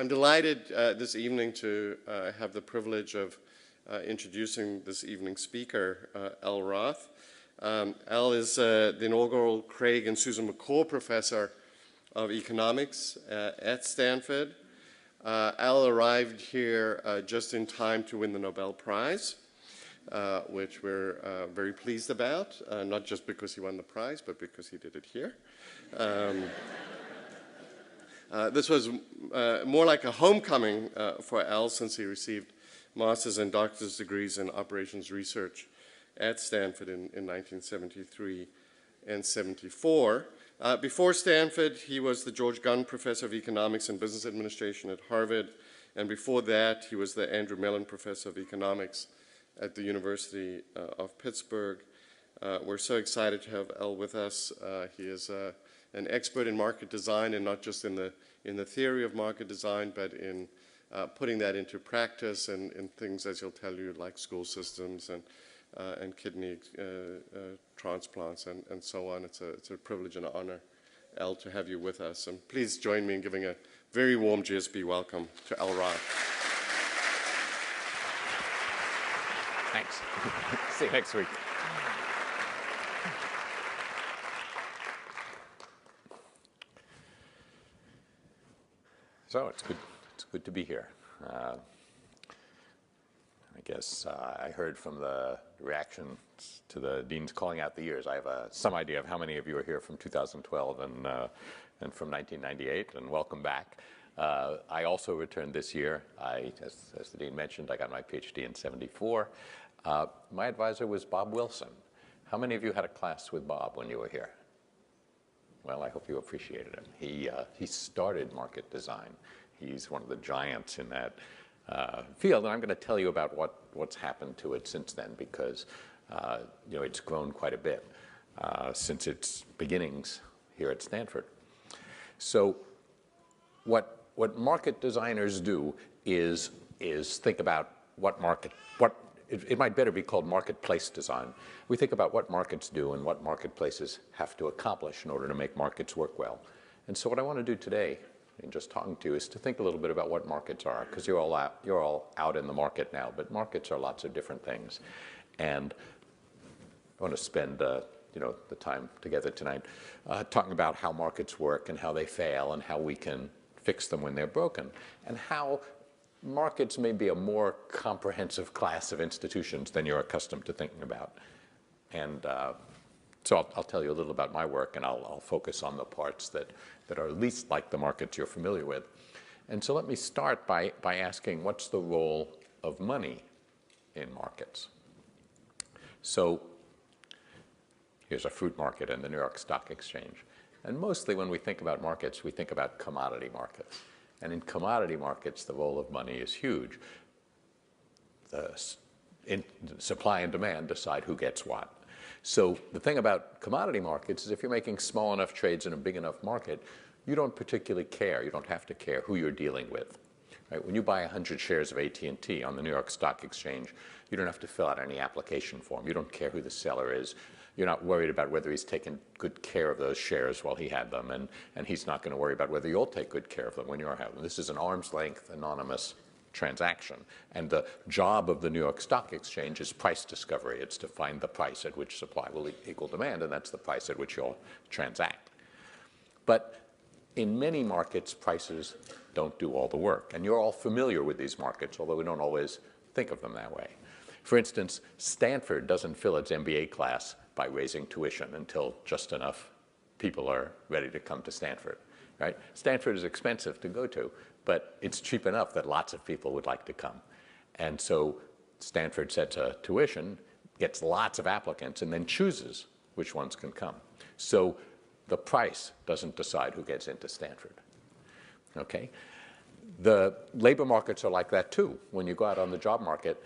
I'm delighted this evening to have the privilege of introducing this evening's speaker, L. Roth. L is the inaugural Craig and Susan McCall Professor of Economics at Stanford. Al arrived here just in time to win the Nobel Prize, which we're very pleased about, not just because he won the prize, but because he did it here. This was more like a homecoming for Al, since he received master's and doctor's degrees in operations research at Stanford in 1973 and 74. Before Stanford, he was the George Gunn Professor of Economics and Business Administration at Harvard, and before that, he was the Andrew Mellon Professor of Economics at the University of Pittsburgh. We're so excited to have Al with us. He is an expert in market design, and not just in the theory of market design, but in putting that into practice and in things, as he'll tell you, like school systems and kidney transplants and so on. It's a privilege and an honor, Al, to have you with us. And please join me in giving a very warm GSB welcome to L. Roth. Thanks. See you next week. So it's good to be here. I guess I heard from the reactions to the deans calling out the years. I have some idea of how many of you are here from 2012 and from 1998, and welcome back. I also returned this year. As the dean mentioned, I got my PhD in '74. My advisor was Bob Wilson. How many of you had a class with Bob when you were here? Well, I hope you appreciated him. He started market design. He's one of the giants in that field, and I'm going to tell you about what's happened to it since then, because it's grown quite a bit since its beginnings here at Stanford. So, what market designers do is think about it might better be called marketplace design. We think about what markets do and what marketplaces have to accomplish in order to make markets work well. And so what I want to do today, in just talking to you, is to think a little bit about what markets are, because you're all out in the market now, but markets are lots of different things. And I want to spend the time together tonight talking about how markets work and how they fail and how we can fix them when they're broken, and how markets may be a more comprehensive class of institutions than you're accustomed to thinking about. And so I'll tell you a little about my work, and I'll focus on the parts that are least like the markets you're familiar with. And so let me start by asking, what's the role of money in markets? So here's a fruit market in the New York Stock Exchange. And mostly when we think about markets, we think about commodity markets. And in commodity markets, the role of money is huge. Supply and demand decide who gets what. So the thing about commodity markets is if you're making small enough trades in a big enough market, you don't particularly care. You don't have to care who you're dealing with. Right? When you buy 100 shares of AT&T on the New York Stock Exchange, you don't have to fill out any application form. You don't care who the seller is. You're not worried about whether he's taken good care of those shares while he had them, and he's not going to worry about whether you'll take good care of them when you're having them. This is an arm's length, anonymous transaction. And the job of the New York Stock Exchange is price discovery. It's to find the price at which supply will equal demand, and that's the price at which you'll transact. But in many markets, prices don't do all the work. And you're all familiar with these markets, although we don't always think of them that way. For instance, Stanford doesn't fill its MBA class by raising tuition until just enough people are ready to come to Stanford, right? Stanford is expensive to go to, but it's cheap enough that lots of people would like to come. And so Stanford sets a tuition, gets lots of applicants, and then chooses which ones can come. So the price doesn't decide who gets into Stanford, okay? The labor markets are like that too. When you go out on the job market,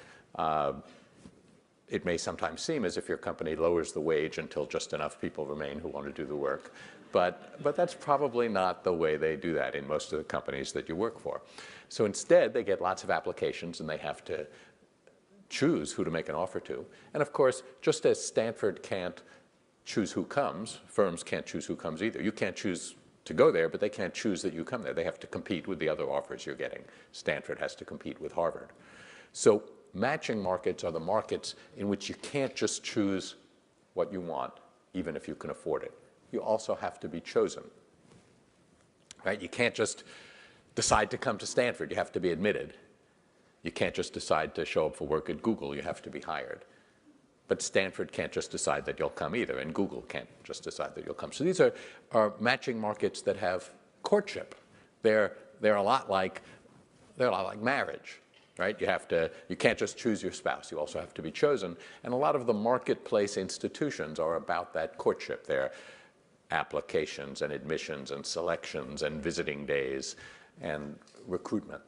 it may sometimes seem as if your company lowers the wage until just enough people remain who want to do the work. But that's probably not the way they do that in most of the companies that you work for. So instead, they get lots of applications, and they have to choose who to make an offer to. And of course, just as Stanford can't choose who comes, firms can't choose who comes either. You can't choose to go there, but they can't choose that you come there. They have to compete with the other offers you're getting. Stanford has to compete with Harvard. So matching markets are the markets in which you can't just choose what you want, even if you can afford it. You also have to be chosen, right? You can't just decide to come to Stanford. You have to be admitted. You can't just decide to show up for work at Google. You have to be hired. But Stanford can't just decide that you'll come either, and Google can't just decide that you'll come. So these are matching markets that have courtship. They're a lot like marriage, right? You can't just choose your spouse. You also have to be chosen. And a lot of the marketplace institutions are about that courtship. They're applications and admissions and selections and visiting days and recruitment.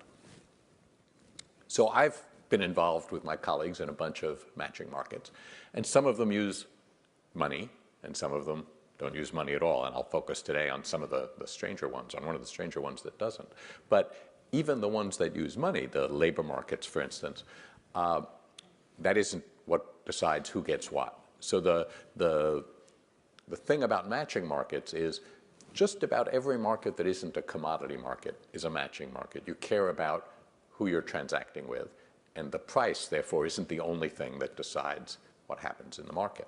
So I've been involved with my colleagues in a bunch of matching markets. And some of them use money, and some of them don't use money at all. And I'll focus today on some of the stranger ones, on one of the stranger ones that doesn't. But even the ones that use money, the labor markets, for instance, that isn't what decides who gets what. So the thing about matching markets is just about every market that isn't a commodity market is a matching market. You care about who you're transacting with. And the price, therefore, isn't the only thing that decides what happens in the market.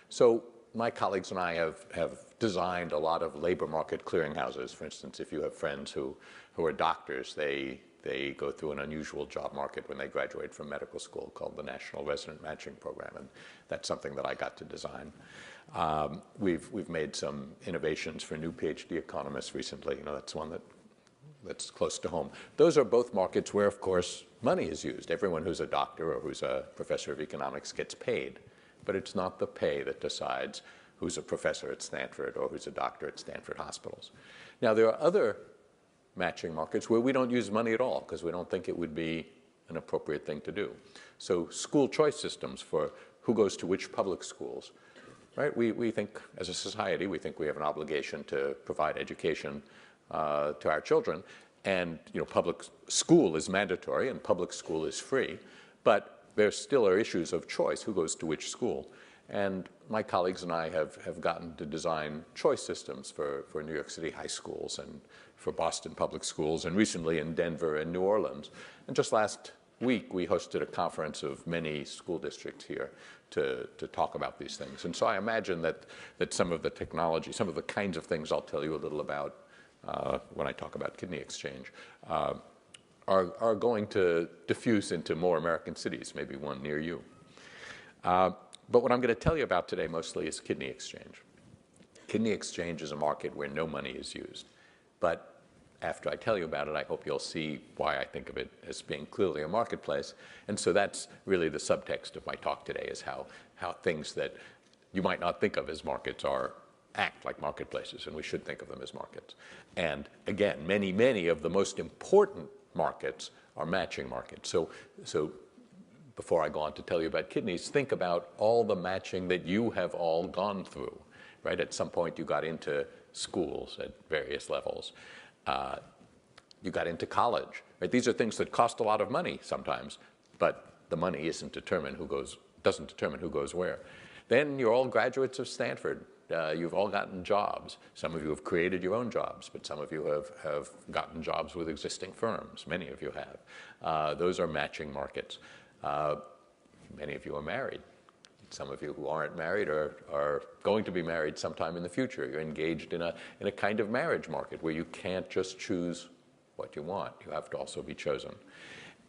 So my colleagues and I have designed a lot of labor market clearinghouses. For instance, if you have friends who are doctors, they go through an unusual job market when they graduate from medical school called the National Resident Matching Program, and that's something that I got to design. We've made some innovations for new PhD economists recently. That's one that's close to home. Those are both markets where, of course, money is used. Everyone who's a doctor or who's a professor of economics gets paid, but it's not the pay that decides who's a professor at Stanford or who's a doctor at Stanford hospitals. Now, there are other matching markets where we don't use money at all because we don't think it would be an appropriate thing to do. So school choice systems for who goes to which public schools, right? We think, as a society, we think we have an obligation to provide education to our children, and public school is mandatory and public school is free, but there still are issues of choice, who goes to which school. And my colleagues and I have gotten to design choice systems for New York City high schools and for Boston public schools, and recently in Denver and New Orleans. And just last week, we hosted a conference of many school districts here to talk about these things. And so I imagine that some of the technology, some of the kinds of things I'll tell you a little about when I talk about kidney exchange, are going to diffuse into more American cities, maybe one near you. But what I'm going to tell you about today mostly is kidney exchange. Kidney exchange is a market where no money is used. But after I tell you about it, I hope you'll see why I think of it as being clearly a marketplace. And so that's really the subtext of my talk today, is how things that you might not think of as markets act like marketplaces, and we should think of them as markets. And again, many of the most important markets are matching markets. So before I go on to tell you about kidneys, think about all the matching that you have all gone through, right? At some point you got into schools at various levels. You got into college, right? These are things that cost a lot of money sometimes, but the money doesn't determine who goes where. Then you're all graduates of Stanford. You've all gotten jobs. Some of you have created your own jobs, but some of you have gotten jobs with existing firms. Many of you have. Those are matching markets. Many of you are married. Some of you who aren't married are going to be married sometime in the future. You're engaged in a kind of marriage market where you can't just choose what you want. You have to also be chosen.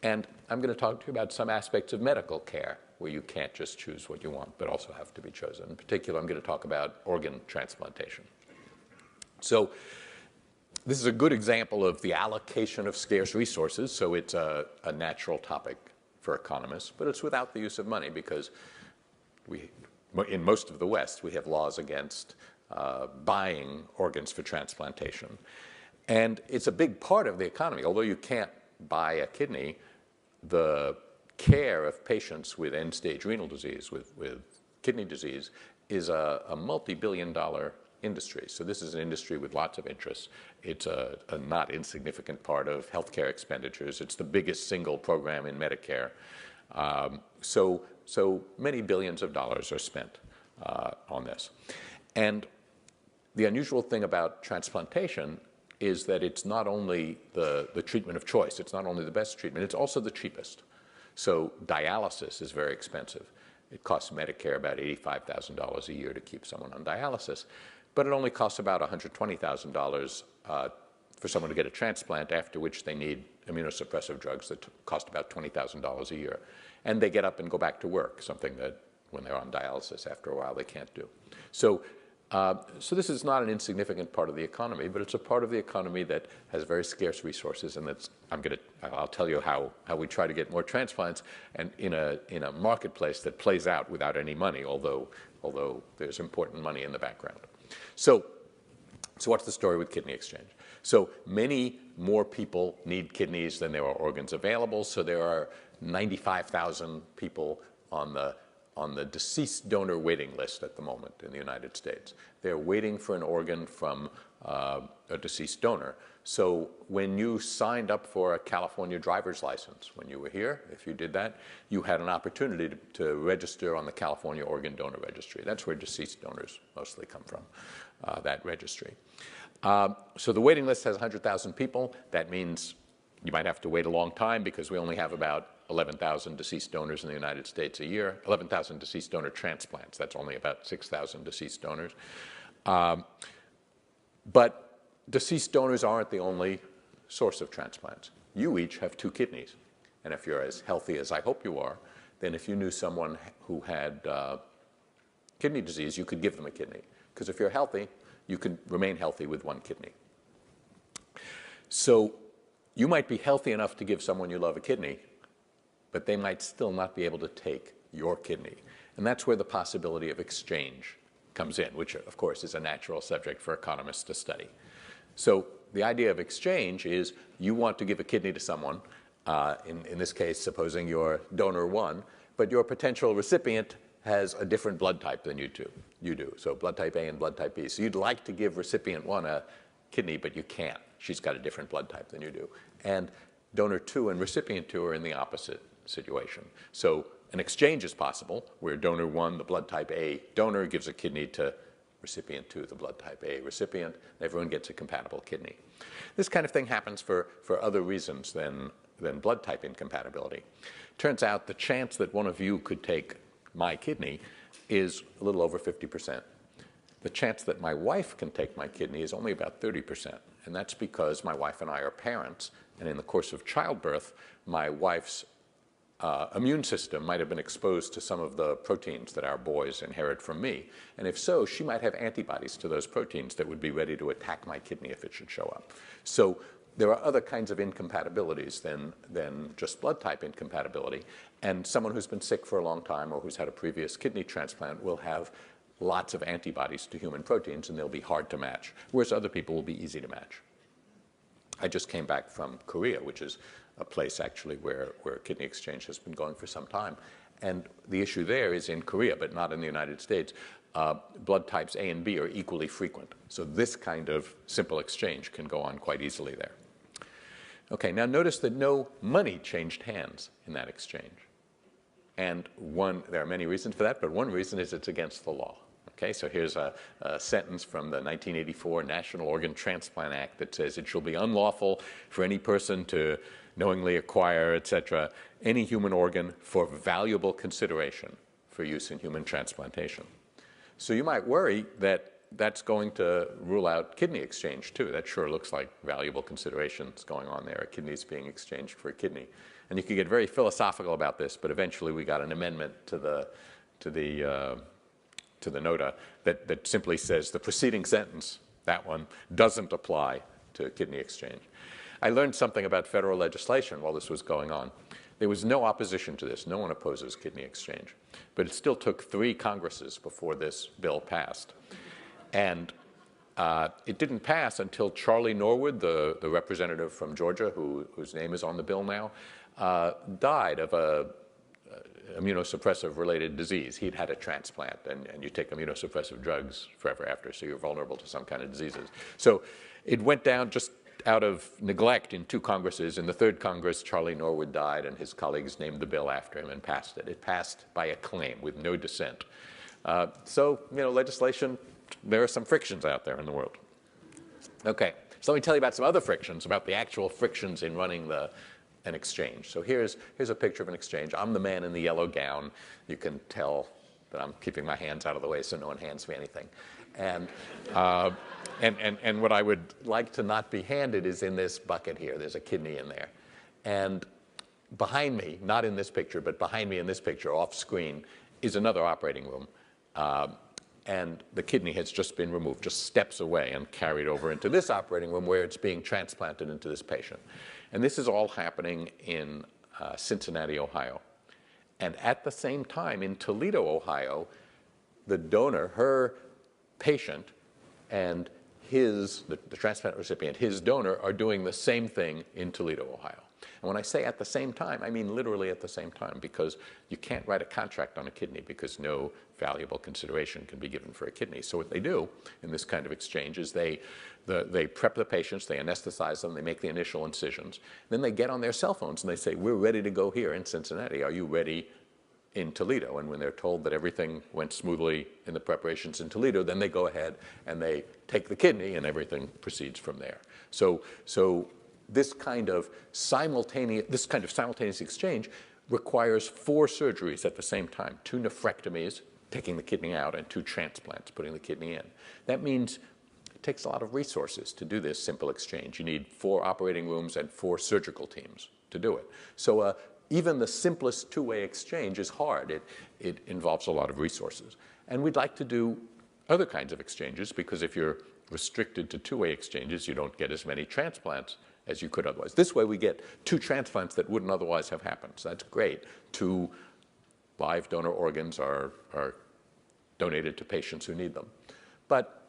And I'm going to talk to you about some aspects of medical care where you can't just choose what you want, but also have to be chosen. In particular, I'm going to talk about organ transplantation. So this is a good example of the allocation of scarce resources. So it's a natural topic for economists, but it's without the use of money because in most of the West, we have laws against buying organs for transplantation. And it's a big part of the economy. Although you can't buy a kidney, the care of patients with end-stage renal disease, with kidney disease, is a multi-billion-dollar industry. So this is an industry with lots of interests. It's a not insignificant part of healthcare expenditures. It's the biggest single program in Medicare. So many billions of dollars are spent on this. And the unusual thing about transplantation is that it's not only the treatment of choice, it's not only the best treatment, it's also the cheapest. So dialysis is very expensive. It costs Medicare about $85,000 a year to keep someone on dialysis, but it only costs about $120,000 for someone to get a transplant, after which they need immunosuppressive drugs that cost about $20,000 a year. And they get up and go back to work, something that when they're on dialysis after a while they can't do. So this is not an insignificant part of the economy, but it's a part of the economy that has very scarce resources, and I'll tell you how we try to get more transplants, and in a marketplace that plays out without any money, although there's important money in the background. So what's the story with kidney exchange? So many more people need kidneys than there are organs available. So there are 95,000 people on the deceased donor waiting list at the moment in the United States. They're waiting for an organ from a deceased donor. So when you signed up for a California driver's license, when you were here, if you did that, you had an opportunity to register on the California Organ Donor Registry. That's where deceased donors mostly come from, that registry. So the waiting list has 100,000 people. That means you might have to wait a long time because we only have about 11,000 deceased donors in the United States a year, 11,000 deceased donor transplants. That's only about 6,000 deceased donors. But deceased donors aren't the only source of transplants. You each have 2 kidneys. And if you're as healthy as I hope you are, then if you knew someone who had kidney disease, you could give them a kidney. Because if you're healthy, you could remain healthy with 1 kidney. So you might be healthy enough to give someone you love a kidney, but they might still not be able to take your kidney. And that's where the possibility of exchange comes in, which of course is a natural subject for economists to study. So the idea of exchange is you want to give a kidney to someone, in this case, supposing you're donor 1, but your potential recipient has a different blood type than you do. So blood type A and blood type B. So you'd like to give recipient 1 a kidney, but you can't. She's got a different blood type than you do. And donor 2 and recipient 2 are in the opposite situation. So an exchange is possible where donor 1, the blood type A donor, gives a kidney to recipient 2, the blood type A recipient. Everyone gets a compatible kidney. This kind of thing happens for other reasons than blood type incompatibility. Turns out the chance that one of you could take my kidney is a little over 50%. The chance that my wife can take my kidney is only about 30%. And that's because my wife and I are parents, and in the course of childbirth, my wife's immune system might have been exposed to some of the proteins that our boys inherit from me. And if so, she might have antibodies to those proteins that would be ready to attack my kidney if it should show up. So there are other kinds of incompatibilities than just blood type incompatibility. And someone who's been sick for a long time or who's had a previous kidney transplant will have lots of antibodies to human proteins, and they'll be hard to match, whereas other people will be easy to match. I just came back from Korea, which is a place actually where kidney exchange has been going for some time. And the issue there is in Korea, but not in the United States, blood types A and B are equally frequent. So this kind of simple exchange can go on quite easily there. Okay, now notice that no money changed hands in that exchange. And there are many reasons for that, but one reason is it's against the law. Okay, so here's a sentence from the 1984 National Organ Transplant Act that says it shall be unlawful for any person to knowingly acquire, etc., any human organ for valuable consideration for use in human transplantation. So you might worry that that's going to rule out kidney exchange too. That sure looks like valuable considerations going on there, a kidney's being exchanged for a kidney. And you could get very philosophical about this, but eventually we got an amendment to the nota that simply says the preceding sentence, that one, doesn't apply to kidney exchange. I learned something about federal legislation while this was going on. There was no opposition to this. No one opposes kidney exchange. But it still took 3 Congresses before this bill passed. And it didn't pass until Charlie Norwood, the representative from Georgia, whose name is on the bill now, died of a immunosuppressive-related disease. He'd had a transplant, and you take immunosuppressive drugs forever after, so you're vulnerable to some kind of diseases. So it went down just out of neglect in 2 Congresses. In the 3rd Congress, Charlie Norwood died, and his colleagues named the bill after him and passed it. It passed by acclaim with no dissent. So, legislation there are some frictions out there in the world. Okay, so let me tell you about some other frictions, about the actual frictions in running an exchange. So here's a picture of an exchange. I'm the man in the yellow gown. You can tell that I'm keeping my hands out of the way so no one hands me anything. And what I would like to not be handed is in this bucket here. There's a kidney in there. And behind me, not in this picture, but behind me in this picture, off screen, is another operating room. And the kidney has just been removed, just steps away and carried over into this operating room where it's being transplanted into this patient. And this is all happening in Cincinnati, Ohio. And at the same time, in Toledo, Ohio, the donor, her patient, and the transplant recipient, his donor, are doing the same thing in Toledo, Ohio. And when I say at the same time, I mean literally at the same time, because you can't write a contract on a kidney because no valuable consideration can be given for a kidney. So what they do in this kind of exchange is they prep the patients, they anesthetize them, they make the initial incisions. Then they get on their cell phones and they say, we're ready to go here in Cincinnati. Are you ready in Toledo? And when they're told that everything went smoothly in the preparations in Toledo, then they go ahead and they take the kidney and everything proceeds from there. So this kind of simultaneous exchange requires 4 surgeries at the same time: 2 nephrectomies, taking the kidney out, and 2 transplants, putting the kidney in. That means it takes a lot of resources to do this simple exchange. You need 4 operating rooms and 4 surgical teams to do it. So even the simplest 2-way exchange is hard. It involves a lot of resources. And we'd like to do other kinds of exchanges, because if you're restricted to 2-way exchanges, you don't get as many transplants as you could otherwise. This way we get 2 transplants that wouldn't otherwise have happened. So that's great. 2 live donor organs are donated to patients who need them. But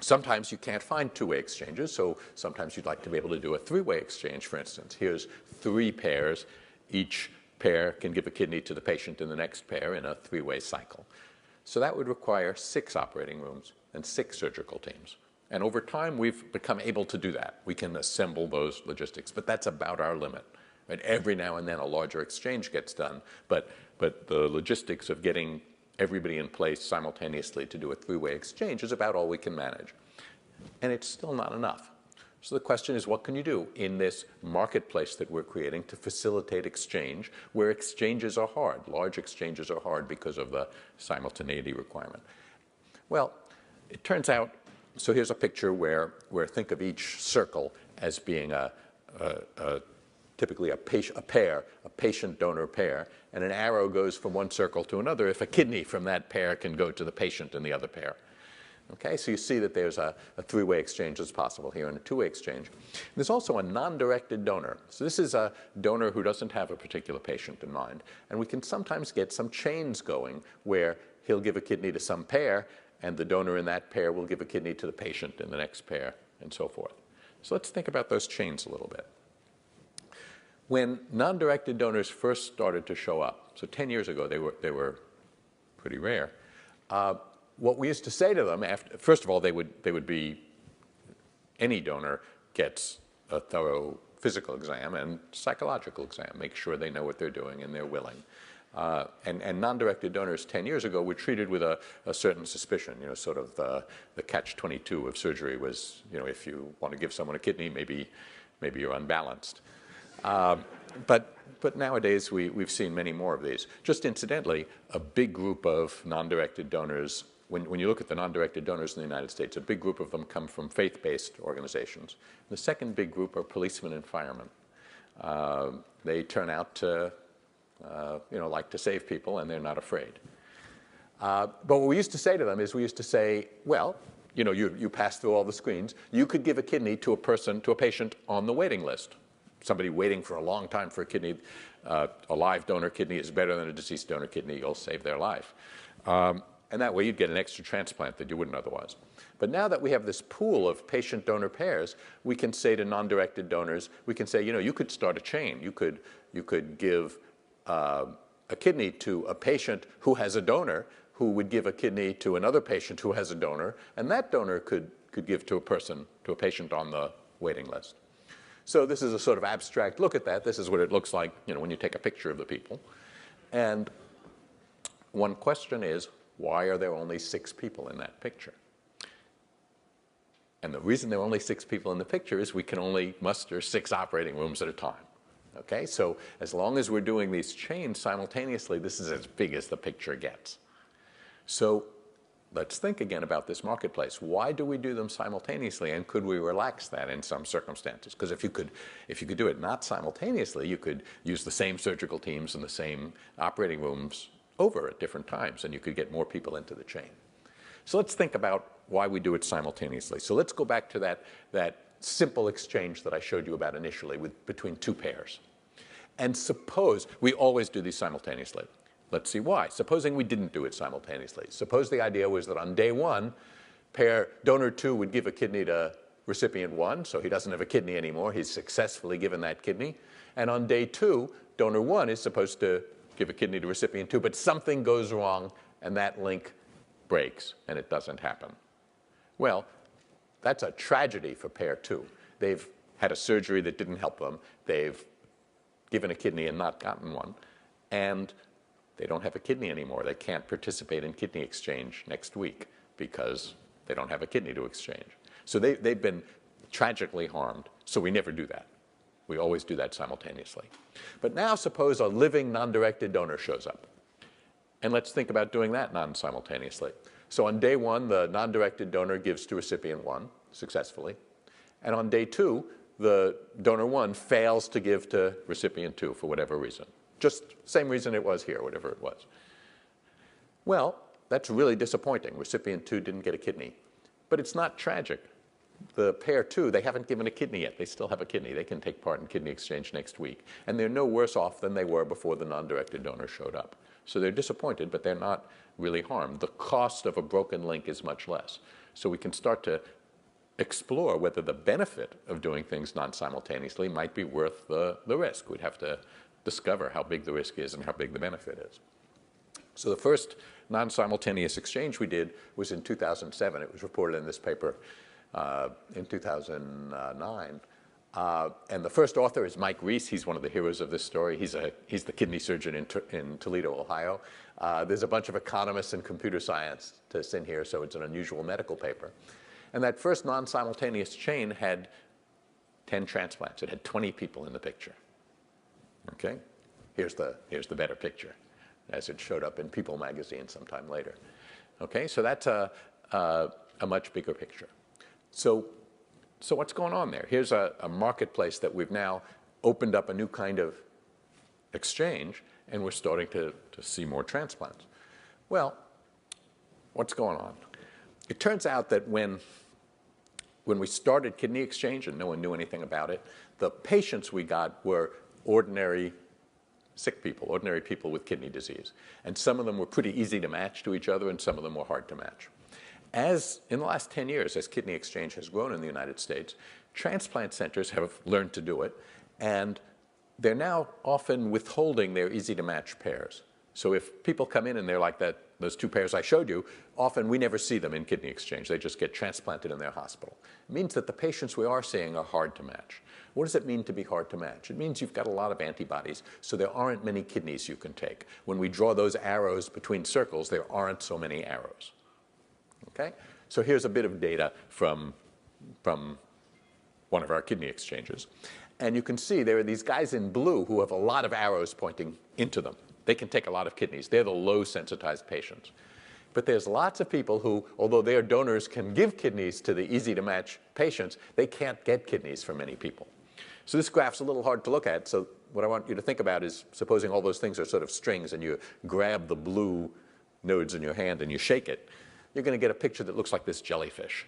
sometimes you can't find 2-way exchanges, so sometimes you'd like to be able to do a 3-way exchange, for instance. Here's 3 pairs. Each pair can give a kidney to the patient in the next pair in a 3-way cycle. So that would require 6 operating rooms and 6 surgical teams. And over time, we've become able to do that. We can assemble those logistics, but that's about our limit. Right? Every now and then, a larger exchange gets done, but the logistics of getting everybody in place simultaneously to do a 3-way exchange is about all we can manage. And it's still not enough. So the question is, what can you do in this marketplace that we're creating to facilitate exchange, where exchanges are hard? Large exchanges are hard because of the simultaneity requirement. Well, it turns out, so here's a picture where think of each circle as being typically a patient-donor pair, and an arrow goes from one circle to another if a kidney from that pair can go to the patient in the other pair. Okay, so you see that there's a 3-way exchange that's possible here and a 2-way exchange. There's also a non-directed donor. So this is a donor who doesn't have a particular patient in mind, and we can sometimes get some chains going where he'll give a kidney to some pair, and the donor in that pair will give a kidney to the patient in the next pair, and so forth. So let's think about those chains a little bit. When non-directed donors first started to show up, so 10 years ago they were pretty rare, what we used to say to them, first of all, they would be, any donor gets a thorough physical exam and psychological exam, make sure they know what they're doing and they're willing. And non-directed donors 10 years ago were treated with a certain suspicion, sort of the catch-22 of surgery was, if you want to give someone a kidney, maybe you're unbalanced. But nowadays we've seen many more of these. Just incidentally, a big group of non-directed donors, when you look at the non-directed donors in the United States, a big group of them come from faith-based organizations. The second big group are policemen and firemen. They turn out to like to save people, and they're not afraid. But what we used to say to them is, we used to say, well, you pass through all the screens. You could give a kidney to a patient on the waiting list. Somebody waiting for a long time for a kidney, a live donor kidney is better than a deceased donor kidney. You'll save their life. And that way you'd get an extra transplant that you wouldn't otherwise. But now that we have this pool of patient-donor pairs, we can say to non-directed donors, we can say, you could start a chain. You could give a kidney to a patient who has a donor, who would give a kidney to another patient who has a donor, and that donor could give to a patient on the waiting list. So this is a sort of abstract look at that. This is what it looks like, when you take a picture of the people. And one question is, why are there only 6 people in that picture? And the reason there are only 6 people in the picture is we can only muster 6 operating rooms at a time. Okay, so as long as we're doing these chains simultaneously, this is as big as the picture gets. So let's think again about this marketplace. Why do we do them simultaneously, and could we relax that in some circumstances? Because if you could do it not simultaneously, you could use the same surgical teams and the same operating rooms over at different times, and you could get more people into the chain. So let's think about why we do it simultaneously. So let's go back to that simple exchange that I showed you about initially between 2 pairs. And suppose we always do these simultaneously. Let's see why. Supposing we didn't do it simultaneously. Suppose the idea was that on day 1, donor 2 would give a kidney to recipient 1, so he doesn't have a kidney anymore. He's successfully given that kidney. And on day 2, donor 1 is supposed to give a kidney to recipient 2, but something goes wrong and that link breaks and it doesn't happen. Well, that's a tragedy for pair 2. They've had a surgery that didn't help them. They've given a kidney and not gotten one. And they don't have a kidney anymore. They can't participate in kidney exchange next week because they don't have a kidney to exchange. So they've been tragically harmed. So we never do that. We always do that simultaneously. But now suppose a living non-directed donor shows up. And let's think about doing that non-simultaneously. So on day 1, the non-directed donor gives to recipient 1 successfully. And on day 2, the donor 1 fails to give to recipient 2 for whatever reason. Just same reason it was here, whatever it was. Well, that's really disappointing. Recipient 2 didn't get a kidney. But it's not tragic. The pair 2, they haven't given a kidney yet. They still have a kidney. They can take part in kidney exchange next week. And they're no worse off than they were before the non-directed donor showed up. So they're disappointed, but they're not really harmed. The cost of a broken link is much less. So we can start to explore whether the benefit of doing things non-simultaneously might be worth the risk. We'd have to discover how big the risk is and how big the benefit is. So the first non-simultaneous exchange we did was in 2007. It was reported in this paper in 2009. And the first author is Mike Reese. He's one of the heroes of this story. He's the kidney surgeon in Toledo, Ohio. There's a bunch of economists and computer scientists in here, so it's an unusual medical paper. And that first non-simultaneous chain had 10 transplants. It had 20 people in the picture. Okay? Here's the better picture, as it showed up in People magazine sometime later. Okay? So that's a much bigger picture. So what's going on there? Here's a marketplace that we've now opened up a new kind of exchange, and we're starting to see more transplants. Well, what's going on? It turns out that when we started kidney exchange and no one knew anything about it, the patients we got were ordinary sick people, ordinary people with kidney disease. And some of them were pretty easy to match to each other, and some of them were hard to match. As in the last 10 years, as kidney exchange has grown in the United States, transplant centers have learned to do it, and they're now often withholding their easy-to-match pairs. So if people come in and they're like those 2 pairs I showed you, often we never see them in kidney exchange. They just get transplanted in their hospital. It means that the patients we are seeing are hard to match. What does it mean to be hard to match? It means you've got a lot of antibodies, so there aren't many kidneys you can take. When we draw those arrows between circles, there aren't so many arrows. Okay? So here's a bit of data from one of our kidney exchanges. And you can see there are these guys in blue who have a lot of arrows pointing into them. They can take a lot of kidneys. They're the low sensitized patients. But there's lots of people who, although their donors can give kidneys to the easy to match patients, they can't get kidneys for many people. So this graph's a little hard to look at. So what I want you to think about is supposing all those things are sort of strings and you grab the blue nodes in your hand and you shake it, you're going to get a picture that looks like this jellyfish.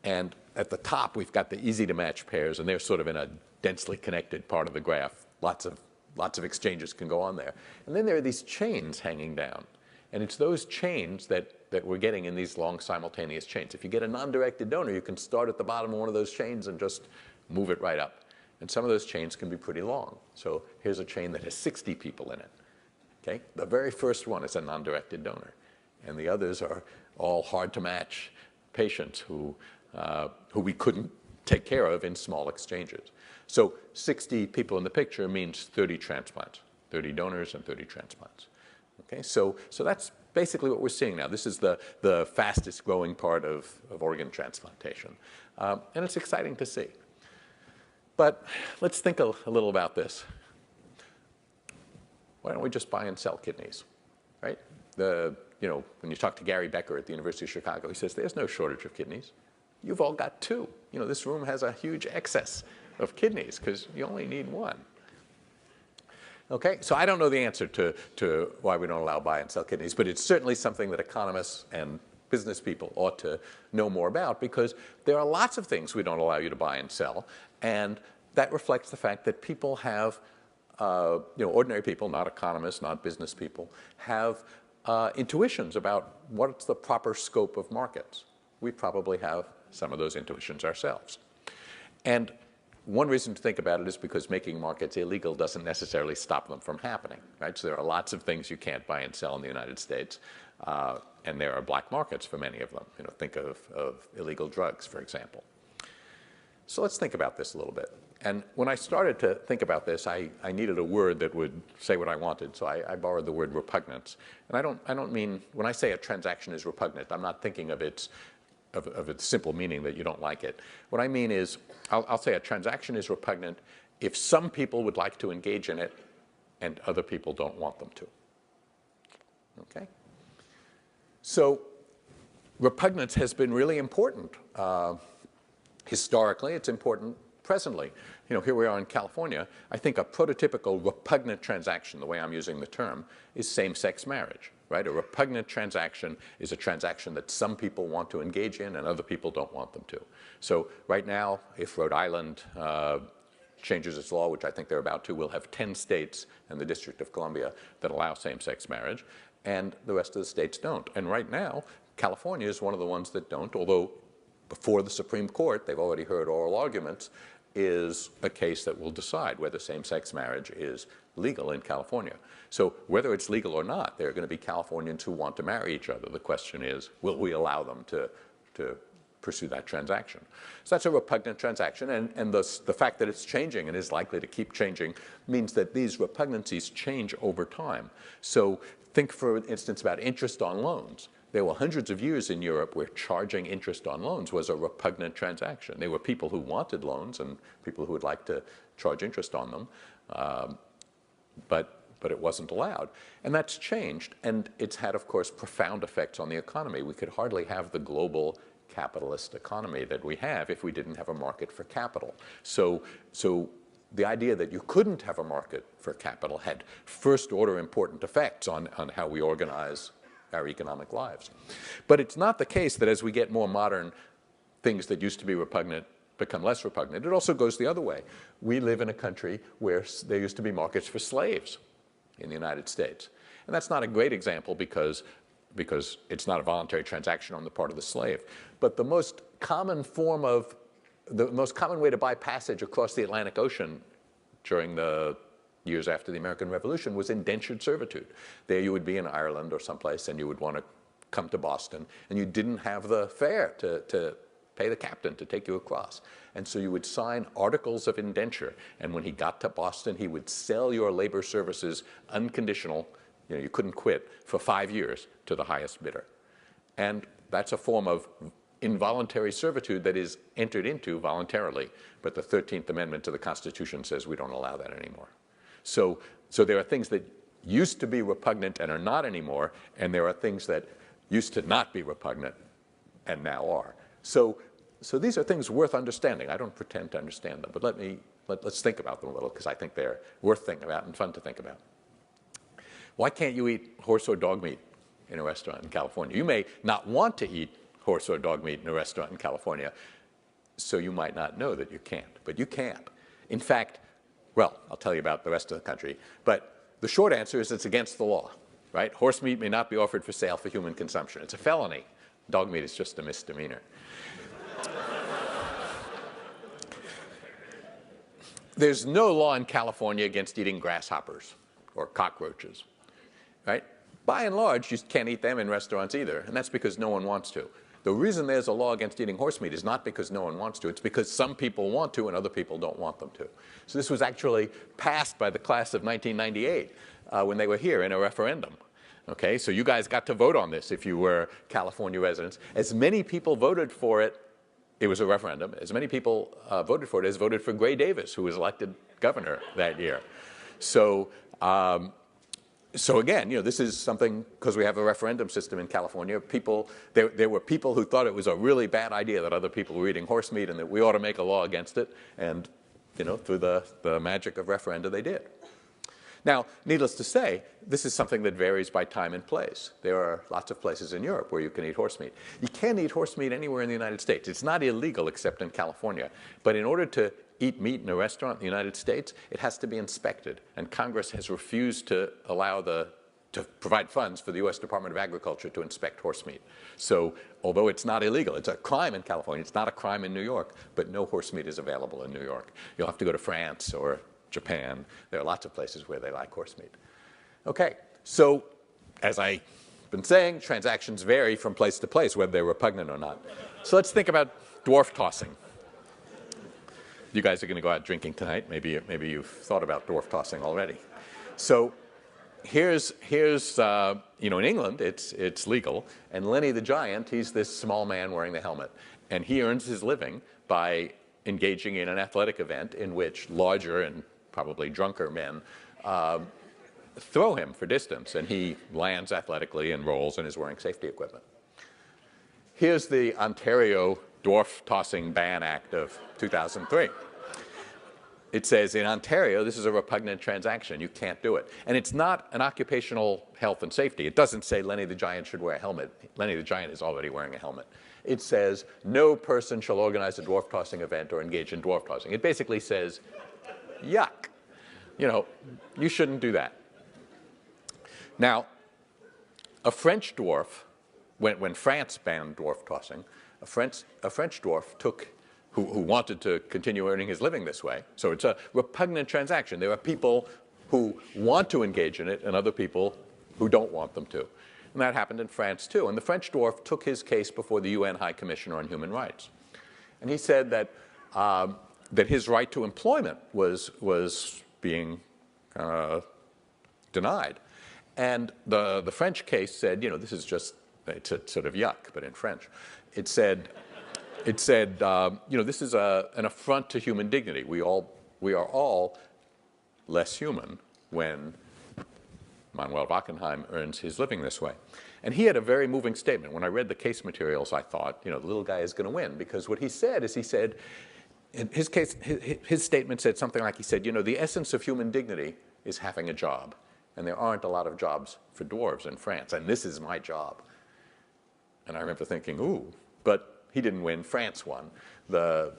And at the top, we've got the easy-to-match pairs, and they're sort of in a densely connected part of the graph. Lots of exchanges can go on there. And then there are these chains hanging down. And it's those chains that we're getting in these long simultaneous chains. If you get a non-directed donor, you can start at the bottom of one of those chains and just move it right up. And some of those chains can be pretty long. So here's a chain that has 60 people in it. Okay? The very first one is a non-directed donor. And the others are all hard-to-match patients who we couldn't take care of in small exchanges. So 60 people in the picture means 30 transplants, 30 donors and 30 transplants. Okay, so that's basically what we're seeing now. This is the fastest growing part of organ transplantation. And it's exciting to see. But let's think a little about this. Why don't we just buy and sell kidneys, right? When you talk to Gary Becker at the University of Chicago, he says, there's no shortage of kidneys. You've all got two. This room has a huge excess of kidneys because you only need one. Okay, so I don't know the answer to why we don't allow buy and sell kidneys, but it's certainly something that economists and business people ought to know more about, because there are lots of things we don't allow you to buy and sell, and that reflects the fact that people have, ordinary people, not economists, not business people, have intuitions about what's the proper scope of markets. We probably have some of those intuitions ourselves. And one reason to think about it is because making markets illegal doesn't necessarily stop them from happening, right? So there are lots of things you can't buy and sell in the United States, and there are black markets for many of them. Think of illegal drugs, for example. So let's think about this a little bit. And when I started to think about this, I needed a word that would say what I wanted, so I borrowed the word repugnance. And I don't mean, when I say a transaction is repugnant, I'm not thinking of its simple meaning that you don't like it. What I mean is, I'll say a transaction is repugnant if some people would like to engage in it and other people don't want them to. Okay? So repugnance has been really important. Historically, it's important presently. Here we are in California. I think a prototypical repugnant transaction, the way I'm using the term, is same-sex marriage. Right? A repugnant transaction is a transaction that some people want to engage in and other people don't want them to. So right now, if Rhode Island changes its law, which I think they're about to, we'll have 10 states and the District of Columbia that allow same-sex marriage, and the rest of the states don't. And right now, California is one of the ones that don't, although before the Supreme Court, they've already heard oral arguments, is a case that will decide whether same-sex marriage is legal in California. So whether it's legal or not, there are going to be Californians who want to marry each other. The question is, will we allow them to pursue that transaction? So that's a repugnant transaction, and the fact that it's changing and is likely to keep changing means that these repugnancies change over time. So think, for instance, about interest on loans. There were hundreds of years in Europe where charging interest on loans was a repugnant transaction. There were people who wanted loans and people who would like to charge interest on them, but it wasn't allowed. And that's changed, and it's had, of course, profound effects on the economy. We could hardly have the global capitalist economy that we have if we didn't have a market for capital. So the idea that you couldn't have a market for capital had first-order important effects on how we organize our economic lives. But it's not the case that as we get more modern, things that used to be repugnant become less repugnant. It also goes the other way. We live in a country where there used to be markets for slaves in the United States. And that's not a great example because it's not a voluntary transaction on the part of the slave. But the most common way to buy passage across the Atlantic Ocean during the years after the American Revolution was indentured servitude. There you would be in Ireland or someplace, and you would want to come to Boston, and you didn't have the fare to pay the captain to take you across. And so you would sign articles of indenture, and when he got to Boston, he would sell your labor services unconditional, you couldn't quit, for 5 years to the highest bidder. And that's a form of involuntary servitude that is entered into voluntarily, but the 13th Amendment to the Constitution says we don't allow that anymore. So there are things that used to be repugnant and are not anymore, and there are things that used to not be repugnant and now are. So these are things worth understanding. I don't pretend to understand them, but let's think about them a little, because I think they're worth thinking about and fun to think about. Why can't you eat horse or dog meat in a restaurant in California? You may not want to eat horse or dog meat in a restaurant in California, so you might not know that you can't, but you can't. In fact, well, I'll tell you about the rest of the country, but the short answer is it's against the law, right? Horse meat may not be offered for sale for human consumption. It's a felony. Dog meat is just a misdemeanor. There's no law in California against eating grasshoppers or cockroaches, right? By and large, you can't eat them in restaurants either, and that's because no one wants to. The reason there's a law against eating horse meat is not because no one wants to. It's because some people want to and other people don't want them to. So this was actually passed by the class of 1998 when they were here in a referendum. Okay, so you guys got to vote on this if you were California residents. As many people voted for it, it was a referendum, as many people voted for it as voted for Gray Davis, who was elected governor that year. So, so again, this is something, because we have a referendum system in California, there were people who thought it was a really bad idea that other people were eating horse meat and that we ought to make a law against it. And, through the magic of referenda, they did. Now, needless to say, this is something that varies by time and place. There are lots of places in Europe where you can eat horse meat. You can't eat horse meat anywhere in the United States. It's not illegal except in California. But in order to eat meat in a restaurant in the United States, it has to be inspected. And Congress has refused to allow to provide funds for the U.S. Department of Agriculture to inspect horse meat. So although it's not illegal, it's a crime in California, it's not a crime in New York, but no horse meat is available in New York. You'll have to go to France or Japan. There are lots of places where they like horse meat. Okay, so as I've been saying, transactions vary from place to place, whether they're repugnant or not. So let's think about dwarf tossing. You guys are going to go out drinking tonight. Maybe you've thought about dwarf tossing already. So here's in England, it's legal. And Lenny the Giant, he's this small man wearing the helmet. And he earns his living by engaging in an athletic event in which larger and probably drunker men throw him for distance, and he lands athletically and rolls and is wearing safety equipment. Here's the Ontario Dwarf Tossing Ban Act of 2003. It says in Ontario, this is a repugnant transaction. You can't do it. And it's not an occupational health and safety. It doesn't say Lenny the Giant should wear a helmet. Lenny the Giant is already wearing a helmet. It says no person shall organize a dwarf tossing event or engage in dwarf tossing. It basically says, yuck. You shouldn't do that. Now, a French dwarf, when France banned dwarf tossing, a French dwarf who wanted to continue earning his living this way. So it's a repugnant transaction. There are people who want to engage in it and other people who don't want them to. And that happened in France too. And the French dwarf took his case before the UN High Commissioner on Human Rights. And he said that his right to employment was being denied. And the French case said, this is just, it's a sort of yuck, but in French. It said, this is an affront to human dignity. We are all less human when Manuel Wachenheim earns his living this way. And he had a very moving statement. When I read the case materials, I thought, the little guy is going to win, because what he said is his statement said something like, he said, the essence of human dignity is having a job. And there aren't a lot of jobs for dwarves in France, and this is my job. And I remember thinking, ooh, but he didn't win, France won. The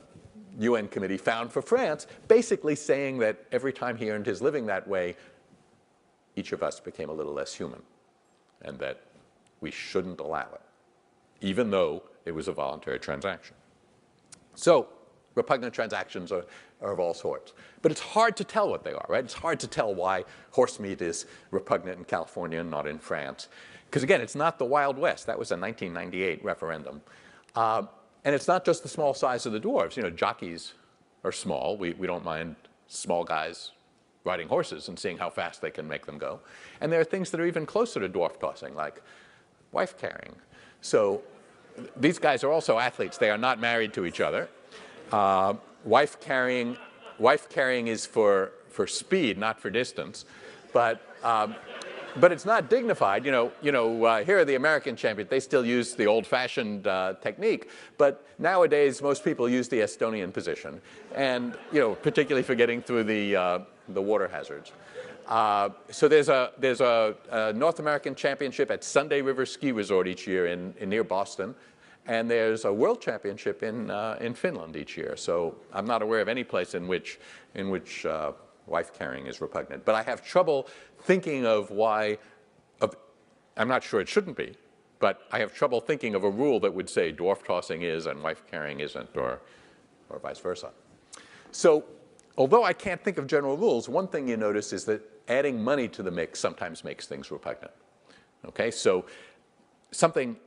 UN committee found for France, basically saying that every time he earned his living that way, each of us became a little less human, and that we shouldn't allow it, even though it was a voluntary transaction. So repugnant transactions are of all sorts. But it's hard to tell what they are, right? It's hard to tell why horse meat is repugnant in California and not in France. Because again, it's not the Wild West. That was a 1998 referendum. And it's not just the small size of the dwarves. Jockeys are small. We don't mind small guys riding horses and seeing how fast they can make them go. And there are things that are even closer to dwarf tossing, like wife carrying. So these guys are also athletes. They are not married to each other. Wife carrying is for speed, not for distance, but it's not dignified. Here are the American champions. They still use the old-fashioned technique, but nowadays most people use the Estonian position, and particularly for getting through the water hazards. So there's a North American championship at Sunday River Ski Resort each year near Boston. And there's a world championship in Finland each year. So I'm not aware of any place in which wife carrying is repugnant. But I have trouble thinking of why. I'm not sure it shouldn't be, but I have trouble thinking of a rule that would say dwarf tossing is and wife carrying isn't, or vice versa. So although I can't think of general rules, one thing you notice is that adding money to the mix sometimes makes things repugnant. Okay, so something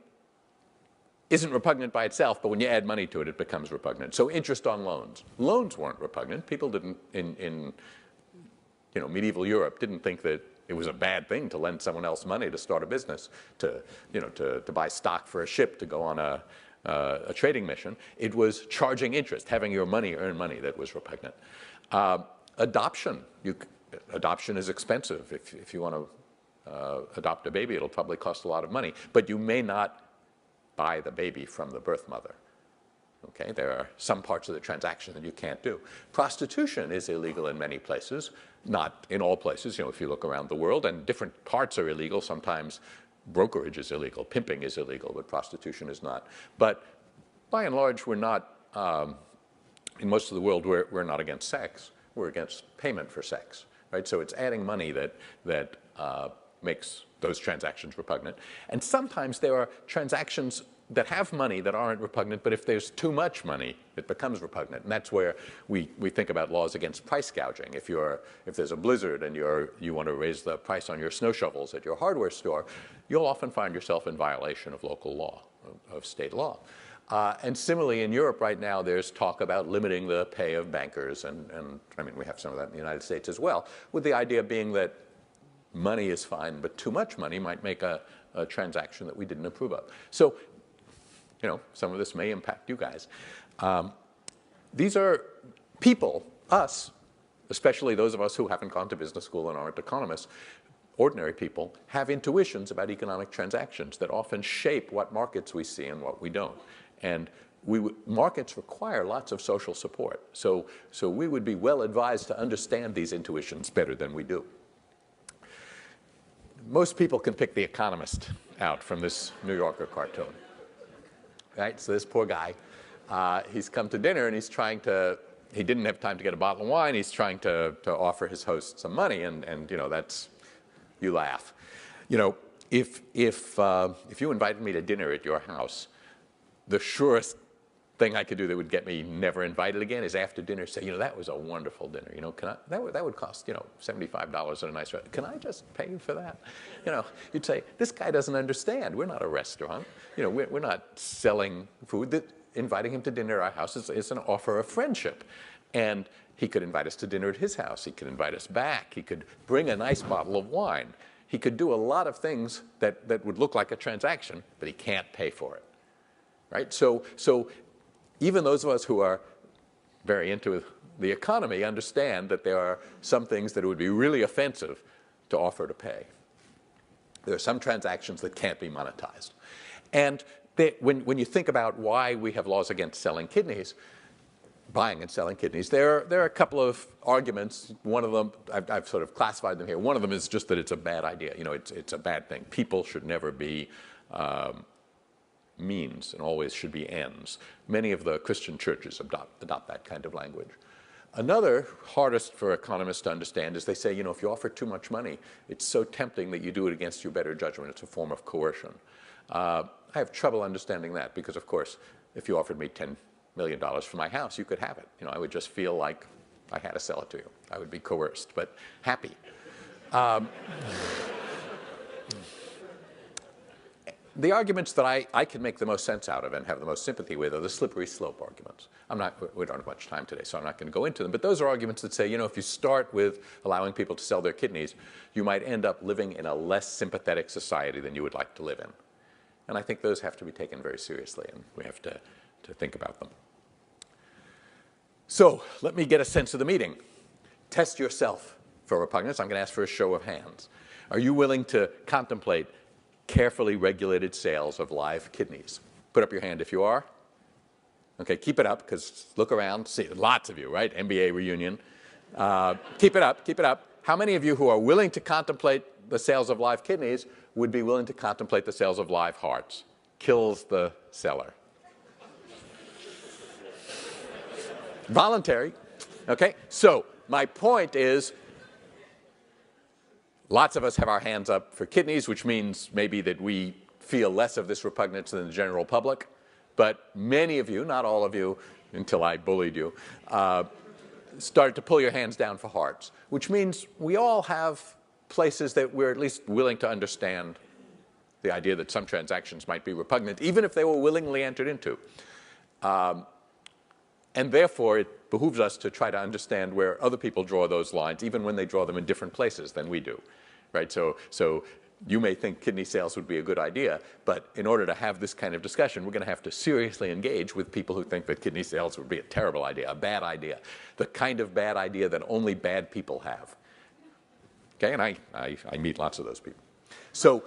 isn't repugnant by itself, but when you add money to it, it becomes repugnant. So interest on loans. Loans weren't repugnant. People didn't, in medieval Europe, didn't think that it was a bad thing to lend someone else money to start a business, to buy stock for a ship, to go on a trading mission. It was charging interest, having your money earn money, that was repugnant. Adoption. Adoption is expensive. If you want to adopt a baby, it'll probably cost a lot of money, but you may not buy the baby from the birth mother. Okay, there are some parts of the transaction that you can't do. Prostitution is illegal in many places, not in all places. If you look around the world, and different parts are illegal. Sometimes brokerage is illegal, pimping is illegal, but prostitution is not. But by and large, we're not, in most of the world, we're not against sex. We're against payment for sex, right? So it's adding money that makes those transactions repugnant. And sometimes there are transactions that have money that aren't repugnant, but if there's too much money, it becomes repugnant. And that's where we think about laws against price gouging. If there's a blizzard and you want to raise the price on your snow shovels at your hardware store, you'll often find yourself in violation of local law, of state law. And similarly, in Europe right now, there's talk about limiting the pay of bankers, and I mean, we have some of that in the United States as well, with the idea being that money is fine, but too much money might make a transaction that we didn't approve of. So, some of this may impact you guys. These are people, us, especially those of us who haven't gone to business school and aren't economists, ordinary people, have intuitions about economic transactions that often shape what markets we see and what we don't. And markets require lots of social support. So we would be well advised to understand these intuitions better than we do. Most people can pick The Economist out from this New Yorker cartoon. Right? So this poor guy, he's come to dinner and he didn't have time to get a bottle of wine. He's trying to offer his host some money, and that's, you laugh. If you invited me to dinner at your house, the surest thing I could do that would get me never invited again is after dinner say, that was a wonderful dinner. That would cost, $75 at a nice restaurant. Can I just pay you for that? You'd say, this guy doesn't understand. We're not a restaurant. We're not selling food. Inviting him to dinner at our house is an offer of friendship. And he could invite us to dinner at his house. He could invite us back. He could bring a nice bottle of wine. He could do a lot of things that would look like a transaction, but he can't pay for it. Right? So even those of us who are very into the economy understand that there are some things that it would be really offensive to offer to pay. There are some transactions that can't be monetized. And when you think about why we have laws against selling kidneys, buying and selling kidneys, there are a couple of arguments. One of them, I've sort of classified them here. One of them is just that it's a bad idea. It's a bad thing. People should never be means and always should be ends. Many of the Christian churches adopt that kind of language. Another, hardest for economists to understand, is they say, if you offer too much money, it's so tempting that you do it against your better judgment. It's a form of coercion. I have trouble understanding that because, of course, if you offered me $10 million for my house, you could have it. I would just feel like I had to sell it to you. I would be coerced, but happy. The arguments that I can make the most sense out of and have the most sympathy with are the slippery slope arguments. We don't have much time today, so I'm not going to go into them. But those are arguments that say, if you start with allowing people to sell their kidneys, you might end up living in a less sympathetic society than you would like to live in. And I think those have to be taken very seriously, and we have to think about them. So let me get a sense of the meeting. Test yourself for repugnance. I'm going to ask for a show of hands. Are you willing to contemplate carefully regulated sales of live kidneys? Put up your hand if you are. Okay, keep it up, because look around, see lots of you, right? MBA reunion. Keep it up, keep it up. How many of you who are willing to contemplate the sales of live kidneys would be willing to contemplate the sales of live hearts? Kills the seller. Voluntary. Okay, so my point is, lots of us have our hands up for kidneys, which means maybe that we feel less of this repugnance than the general public. But many of you, not all of you, until I bullied you, started to pull your hands down for hearts, which means we all have places that we're at least willing to understand the idea that some transactions might be repugnant, even if they were willingly entered into. And therefore, it behooves us to try to understand where other people draw those lines, even when they draw them in different places than we do. right? So you may think kidney sales would be a good idea, but in order to have this kind of discussion, we're going to have to seriously engage with people who think that kidney sales would be a terrible idea, a bad idea, the kind of bad idea that only bad people have. Okay, and I meet lots of those people. So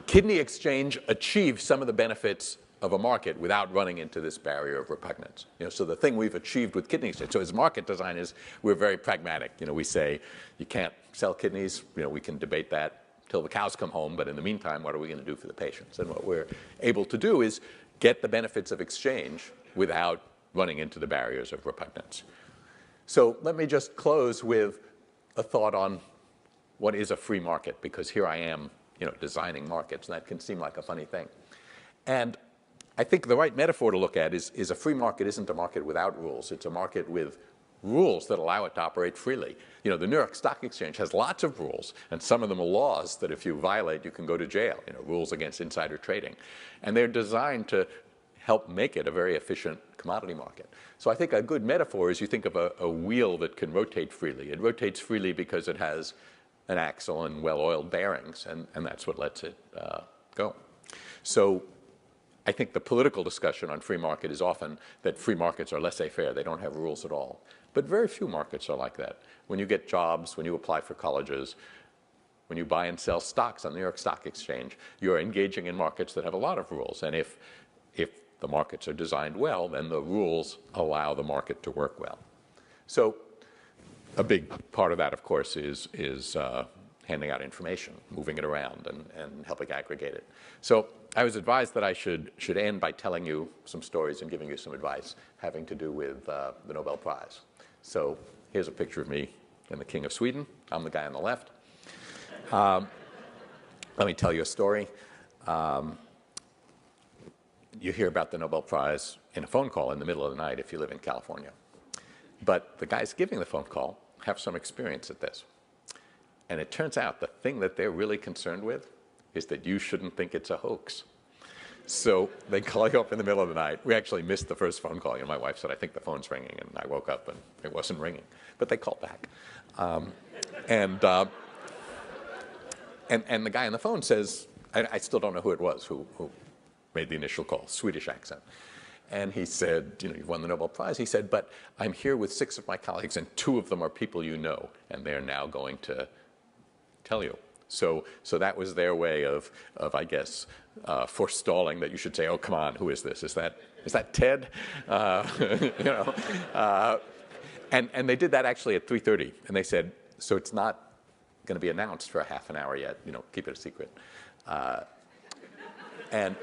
kidney exchange achieves some of the benefits of a market without running into this barrier of repugnance. So the thing we've achieved with kidney exchange, so as market designers, we're very pragmatic. We say you can't sell kidneys. We can debate that till the cows come home, but in the meantime, what are we going to do for the patients? And what we're able to do is get the benefits of exchange without running into the barriers of repugnance. So let me just close with a thought on what is a free market, because here I am, designing markets, and that can seem like a funny thing. And I think the right metaphor to look at is a free market isn't a market without rules. It's a market with rules that allow it to operate freely. The New York Stock Exchange has lots of rules, and some of them are laws that if you violate, you can go to jail, rules against insider trading. And they're designed to help make it a very efficient commodity market. So I think a good metaphor is you think of a wheel that can rotate freely. It rotates freely because it has an axle and well-oiled bearings, and that's what lets it go. So I think the political discussion on free market is often that free markets are laissez-faire. They don't have rules at all. But very few markets are like that. When you get jobs, when you apply for colleges, when you buy and sell stocks on the New York Stock Exchange, you're engaging in markets that have a lot of rules. And if the markets are designed well, then the rules allow the market to work well. So a big part of that, of course, is handing out information, moving it around, and helping aggregate it. So I was advised that I should end by telling you some stories and giving you some advice having to do with the Nobel Prize. So here's a picture of me and the King of Sweden. I'm the guy on the left. Let me tell you a story. You hear about the Nobel Prize in a phone call in the middle of the night if you live in California. But the guys giving the phone call have some experience at this. And it turns out the thing that they're really concerned with is that you shouldn't think it's a hoax. So they call you up in the middle of the night. We actually missed the first phone call. My wife said, I think the phone's ringing. And I woke up and it wasn't ringing. But they called back. And the guy on the phone says, I still don't know who it was who made the initial call, Swedish accent. And he said, you've won the Nobel Prize. He said, but I'm here with 6 of my colleagues, and 2 of them are people you know, and they're now going to tell you. So that was their way of I guess, forestalling that you should say, oh, come on, who is this? Is that Ted? And they did that actually at 3:30. And they said, so it's not going to be announced for a half an hour yet. Keep it a secret. And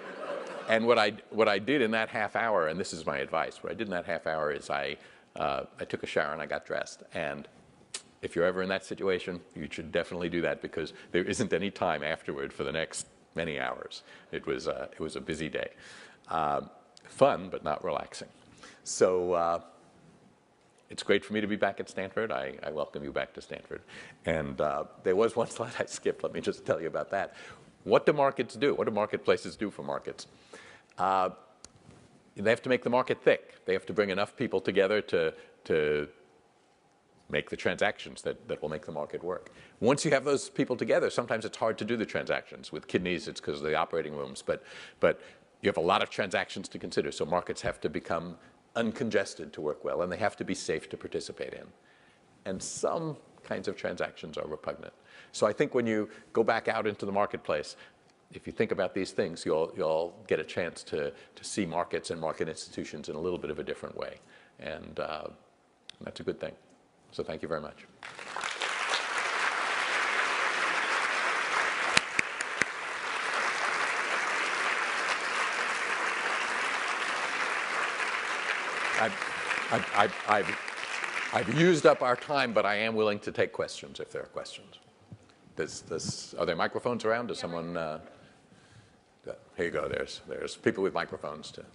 what I did in that half hour, and this is my advice, what I did in that half hour is I took a shower and I got dressed. And if you're ever in that situation, you should definitely do that because there isn't any time afterward for the next many hours. It was a busy day. Fun, but not relaxing. So it's great for me to be back at Stanford. I welcome you back to Stanford. And there was one slide I skipped. Let me just tell you about that. What do markets do? What do marketplaces do for markets? They have to make the market thick. They have to bring enough people together to make the transactions that will make the market work. Once you have those people together, sometimes it's hard to do the transactions. With kidneys, it's because of the operating rooms. But you have a lot of transactions to consider. So markets have to become uncongested to work well, and they have to be safe to participate in. And some kinds of transactions are repugnant. So I think when you go back out into the marketplace, if you think about these things, you'll get a chance to see markets and market institutions in a little bit of a different way. And that's a good thing. So thank you very much. I've used up our time, but I am willing to take questions if there are questions. Are there microphones around? Does someone? Here you go. There's people with microphones too.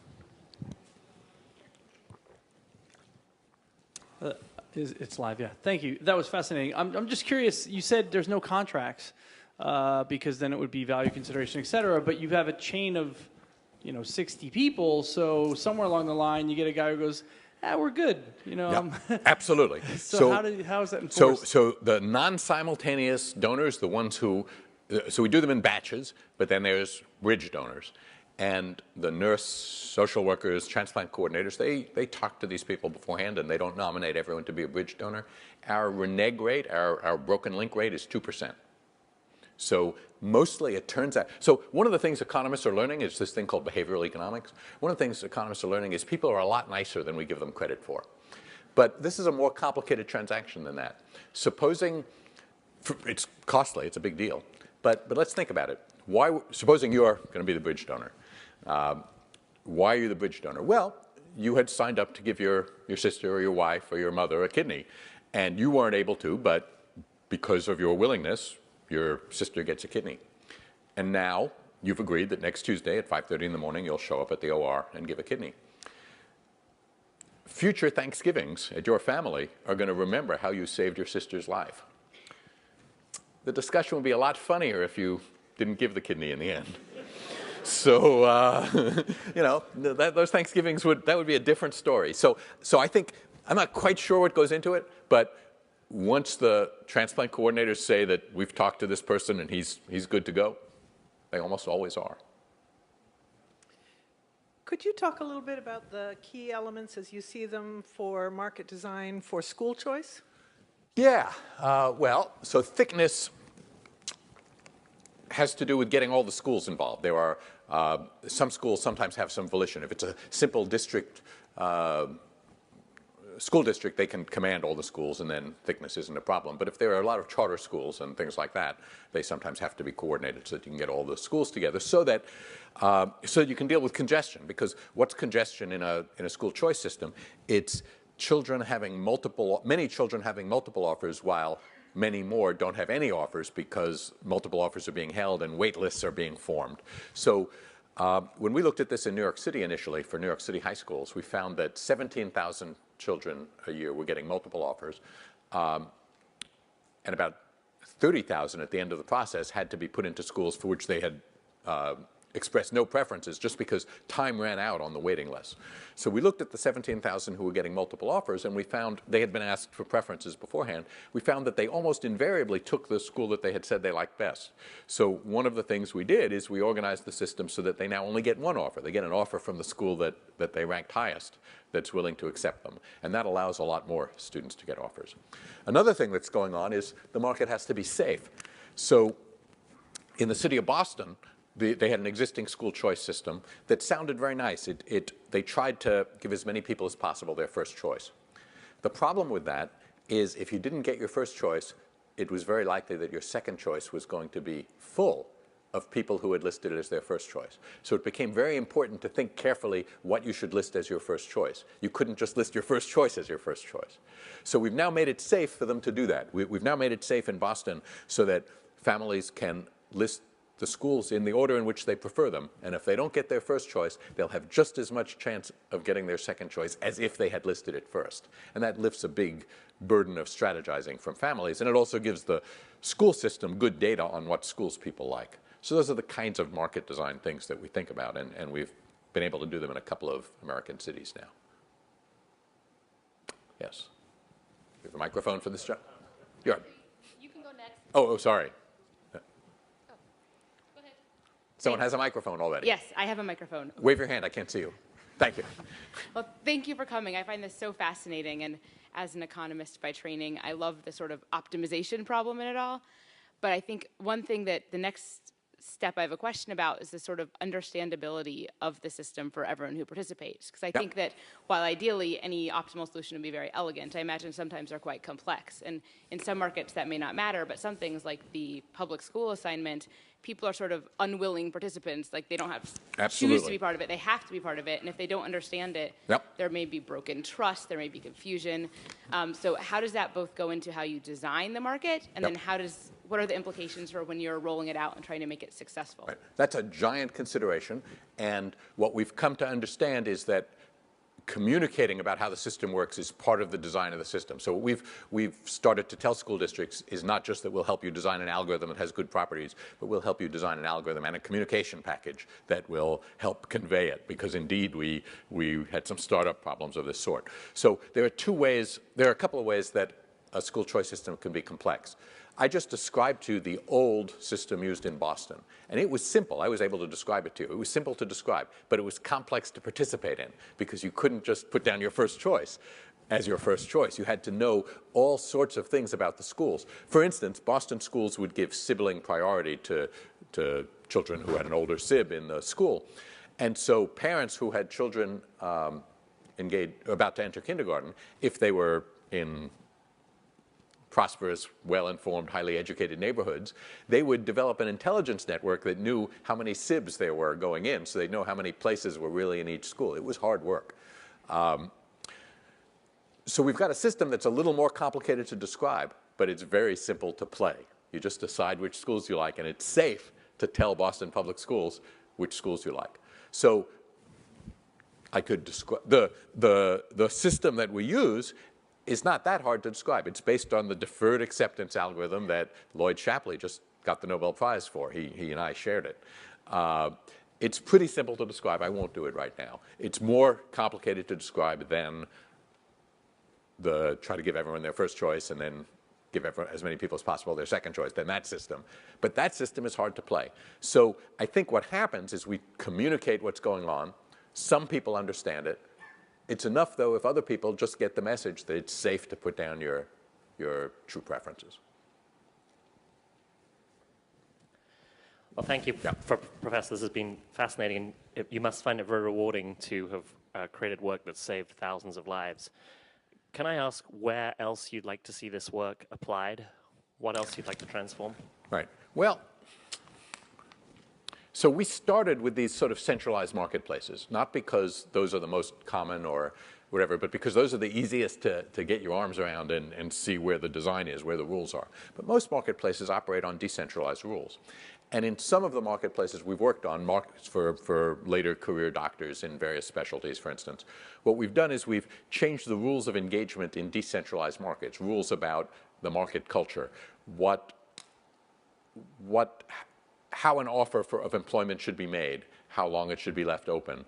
It's live, yeah. Thank you. That was fascinating. I'm just curious. You said there's no contracts because then it would be value consideration, et cetera. But you have a chain of 60 people. So somewhere along the line, you get a guy who goes, we're good. You know. Yep, absolutely. So how is that enforced? So the non-simultaneous donors, the ones who, so we do them in batches, but then there's bridge donors. And the nurse, social workers, transplant coordinators, they talk to these people beforehand, and they don't nominate everyone to be a bridge donor. Our renege rate, our broken link rate is 2%. So mostly it turns out, so one of the things economists are learning is this thing called behavioral economics. One of the things economists are learning is people are a lot nicer than we give them credit for. But this is a more complicated transaction than that. Supposing, it's costly, it's a big deal, but let's think about it. Supposing you're going to be the bridge donor. Why are you the bridge donor? Well, you had signed up to give your sister or your wife or your mother a kidney, and you weren't able to, but because of your willingness, your sister gets a kidney. And now you've agreed that next Tuesday at 5:30 in the morning you'll show up at the OR and give a kidney. Future Thanksgivings at your family are going to remember how you saved your sister's life. The discussion would be a lot funnier if you didn't give the kidney in the end. So, you know, those Thanksgivings that would be a different story. So I think, I'm not quite sure what goes into it, but once the transplant coordinators say that we've talked to this person and he's good to go, they almost always are. Could you talk a little bit about the key elements as you see them for market design for school choice? Yeah, well, so thickness has to do with getting all the schools involved. There are, some schools sometimes have some volition. If it's a simple district, school district, they can command all the schools and then thickness isn't a problem. But if there are a lot of charter schools and things like that, they sometimes have to be coordinated so that you can get all the schools together so that you can deal with congestion. Because what's congestion in a school choice system? It's many children having multiple offers while many more don't have any offers because multiple offers are being held and wait lists are being formed. So when we looked at this in New York City initially for New York City high schools, we found that 17,000 children a year were getting multiple offers, and about 30,000 at the end of the process had to be put into schools for which they had expressed no preferences just because time ran out on the waiting list. So we looked at the 17,000 who were getting multiple offers, and we found they had been asked for preferences beforehand. We found that they almost invariably took the school that they had said they liked best. So one of the things we did is we organized the system so that they now only get one offer. They get an offer from the school that they ranked highest that's willing to accept them. And that allows a lot more students to get offers. Another thing that's going on is the market has to be safe. So in the city of Boston, they had an existing school choice system that sounded very nice. They tried to give as many people as possible their first choice. The problem with that is if you didn't get your first choice, it was very likely that your second choice was going to be full of people who had listed it as their first choice. So it became very important to think carefully what you should list as your first choice. You couldn't just list your first choice as your first choice. So we've now made it safe for them to do that. We've now made it safe in Boston so that families can list the schools in the order in which they prefer them. And if they don't get their first choice, they'll have just as much chance of getting their second choice as if they had listed it first. And that lifts a big burden of strategizing from families. And it also gives the school system good data on what schools people like. So those are the kinds of market design things that we think about. And we've been able to do them in a couple of American cities now. Yes. We have a microphone for this job? You can go next. Oh, sorry. Someone has a microphone already. Yes, I have a microphone. Wave your hand. I can't see you. Thank you. Well, thank you for coming. I find this so fascinating. And as an economist by training, I love the sort of optimization problem in it all. But I think one thing that the next step I have a question about is the sort of understandability of the system for everyone who participates. Because I think that while ideally any optimal solution would be very elegant, I imagine sometimes they're quite complex. And in some markets that may not matter, but some things like the public school assignment, people are sort of unwilling participants. Like they don't have choose to be part of it. They have to be part of it. And if they don't understand it, there may be broken trust. There may be confusion. So how does that both go into how you design the market, and then what are the implications for when you're rolling it out and trying to make it successful? Right. That's a giant consideration. And what we've come to understand is that communicating about how the system works is part of the design of the system. So what we've started to tell school districts is not just that we'll help you design an algorithm that has good properties, but we'll help you design an algorithm and a communication package that will help convey it, because indeed we had some startup problems of this sort. So there are a couple of ways that a school choice system can be complex. I just described to you the old system used in Boston, and it was simple. I was able to describe it to you. It was simple to describe, but it was complex to participate in, because you couldn't just put down your first choice as your first choice. You had to know all sorts of things about the schools. For instance, Boston schools would give sibling priority to children who had an older sib in the school. And so parents who had children about to enter kindergarten, if they were in prosperous, well-informed, highly educated neighborhoods, they would develop an intelligence network that knew how many SIBs there were going in, so they'd know how many places were really in each school. It was hard work. So we've got a system that's a little more complicated to describe, but it's very simple to play. You just decide which schools you like, and it's safe to tell Boston Public Schools which schools you like. So I could describe the system that we use is not that hard to describe. It's based on the deferred acceptance algorithm that Lloyd Shapley just got the Nobel Prize for. He and I shared it. It's pretty simple to describe. I won't do it right now. It's more complicated to describe than try to give everyone their first choice and then give as many people as possible their second choice, than that system. But that system is hard to play. So I think what happens is we communicate what's going on. Some people understand it. It's enough, though, if other people just get the message that it's safe to put down your true preferences. Well, thank you, Professor. This has been fascinating. You must find it very rewarding to have created work that saved thousands of lives. Can I ask where else you'd like to see this work applied? What else you'd like to transform? Right. Well, so we started with these sort of centralized marketplaces, not because those are the most common or whatever, but because those are the easiest to get your arms around and see where the design is, where the rules are. But most marketplaces operate on decentralized rules. And in some of the marketplaces we've worked on, markets for later career doctors in various specialties, for instance, what we've done is we've changed the rules of engagement in decentralized markets, rules about the market culture, how an offer of employment should be made, how long it should be left open,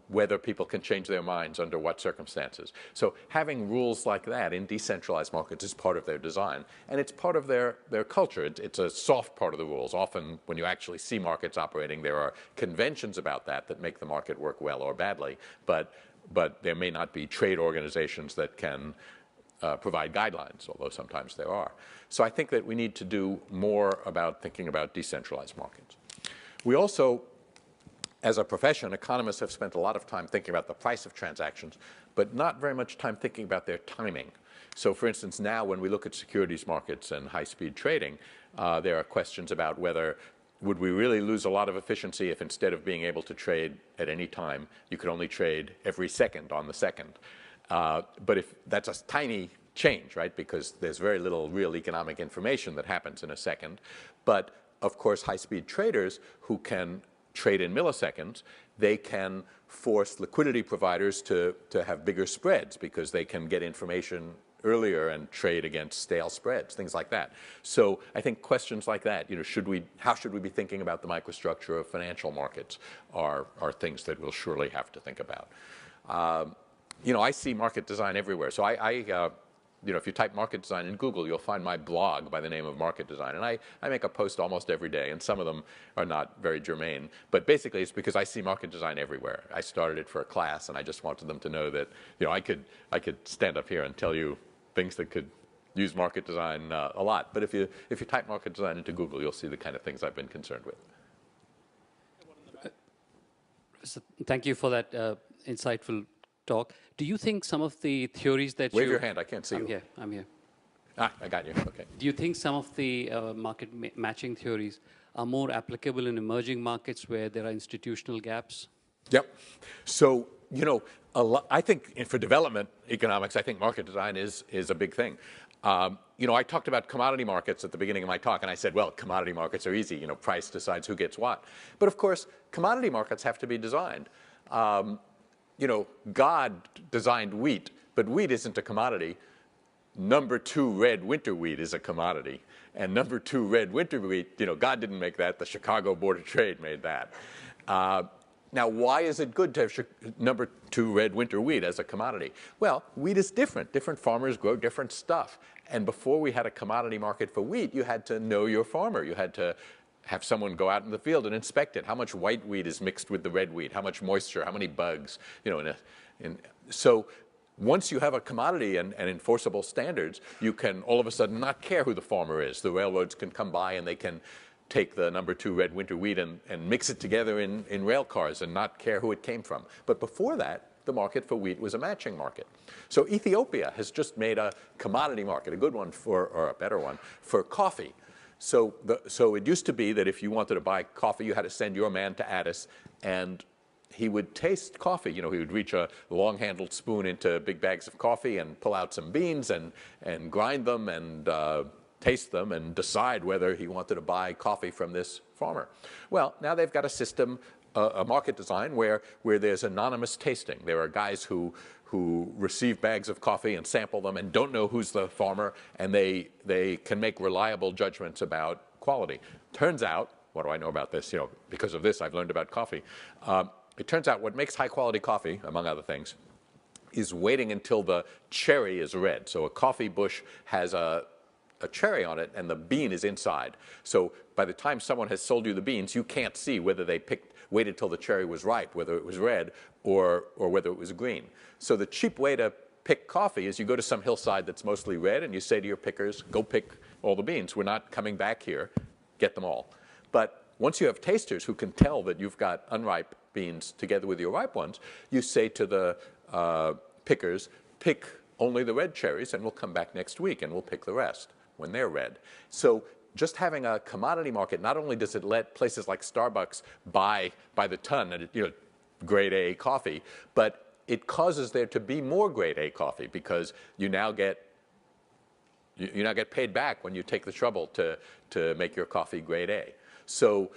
whether people can change their minds under what circumstances. So having rules like that in decentralized markets is part of their design, and it's part of their culture. It's a soft part of the rules. Often when you actually see markets operating, there are conventions about that make the market work well or badly, but there may not be trade organizations that can provide guidelines, although sometimes there are. So I think that we need to do more about thinking about decentralized markets. We also, as a profession, economists have spent a lot of time thinking about the price of transactions, but not very much time thinking about their timing. So for instance, now when we look at securities markets and high-speed trading, there are questions about whether would we really lose a lot of efficiency if instead of being able to trade at any time, you could only trade every second on the second. But if that's a tiny change, right, because there's very little real economic information that happens in a second. But of course, high-speed traders who can trade in milliseconds, they can force liquidity providers to have bigger spreads because they can get information earlier and trade against stale spreads, things like that. So I think questions like that, how should we be thinking about the microstructure of financial markets are things that we'll surely have to think about. I see market design everywhere. So if you type market design in Google, you'll find my blog by the name of Market Design. And I make a post almost every day, and some of them are not very germane. But basically, it's because I see market design everywhere. I started it for a class, and I just wanted them to know that I could stand up here and tell you things that could use market design a lot. But if you type market design into Google, you'll see the kind of things I've been concerned with. So thank you for that insightful talk. Do you think some of the theories that Wave your hand. I can't see you. I'm here. I got you. Okay. Do you think some of the market matching theories are more applicable in emerging markets where there are institutional gaps? Yep. So, I think for development economics, I think market design is a big thing. I talked about commodity markets at the beginning of my talk, and I said, well, commodity markets are easy. Price decides who gets what. But of course, commodity markets have to be designed. God designed wheat, but wheat isn't a commodity. Number 2 red winter wheat is a commodity. And number 2 red winter wheat, God didn't make that. The Chicago Board of Trade made that. Now, why is it good to have number 2 red winter wheat as a commodity? Well, wheat is different. Different farmers grow different stuff. And before we had a commodity market for wheat, you had to know your farmer. You had to have someone go out in the field and inspect it. How much white wheat is mixed with the red wheat? How much moisture? How many bugs? So once you have a commodity and enforceable standards, you can all of a sudden not care who the farmer is. The railroads can come by and they can take the number 2 red winter wheat and mix it together in rail cars and not care who it came from. But before that, the market for wheat was a matching market. So Ethiopia has just made a commodity market, a good one or a better one, for coffee. So it used to be that if you wanted to buy coffee, you had to send your man to Addis, and he would taste coffee. He would reach a long-handled spoon into big bags of coffee and pull out some beans and grind them and taste them and decide whether he wanted to buy coffee from this farmer. Well, now they've got a system, a market design where there's anonymous tasting. There are guys who receive bags of coffee and sample them and don't know who's the farmer, and they can make reliable judgments about quality. Turns out, what do I know about this? Because of this, I've learned about coffee. It turns out what makes high-quality coffee, among other things, is waiting until the cherry is red. So a coffee bush has a cherry on it, and the bean is inside. So by the time someone has sold you the beans, you can't see whether they waited till the cherry was ripe, whether it was red or whether it was green. So the cheap way to pick coffee is you go to some hillside that's mostly red, and you say to your pickers, go pick all the beans. We're not coming back here. Get them all. But once you have tasters who can tell that you've got unripe beans together with your ripe ones, you say to the pickers, pick only the red cherries, and we'll come back next week, and we'll pick the rest when they're red. So just having a commodity market, not only does it let places like Starbucks buy by the ton, grade A coffee, but it causes there to be more grade A coffee because you now get paid back when you take the trouble to make your coffee grade A. So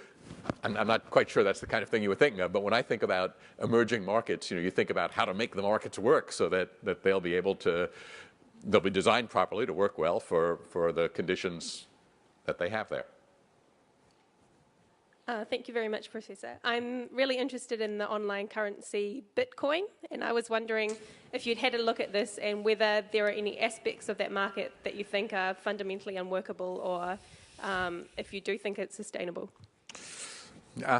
I'm not quite sure that's the kind of thing you were thinking of, but when I think about emerging markets, you think about how to make the markets work so that they'll be designed properly to work well for the conditions that they have there. Thank you very much, Professor. I'm really interested in the online currency Bitcoin, and I was wondering if you'd had a look at this and whether there are any aspects of that market that you think are fundamentally unworkable, or if you do think it's sustainable.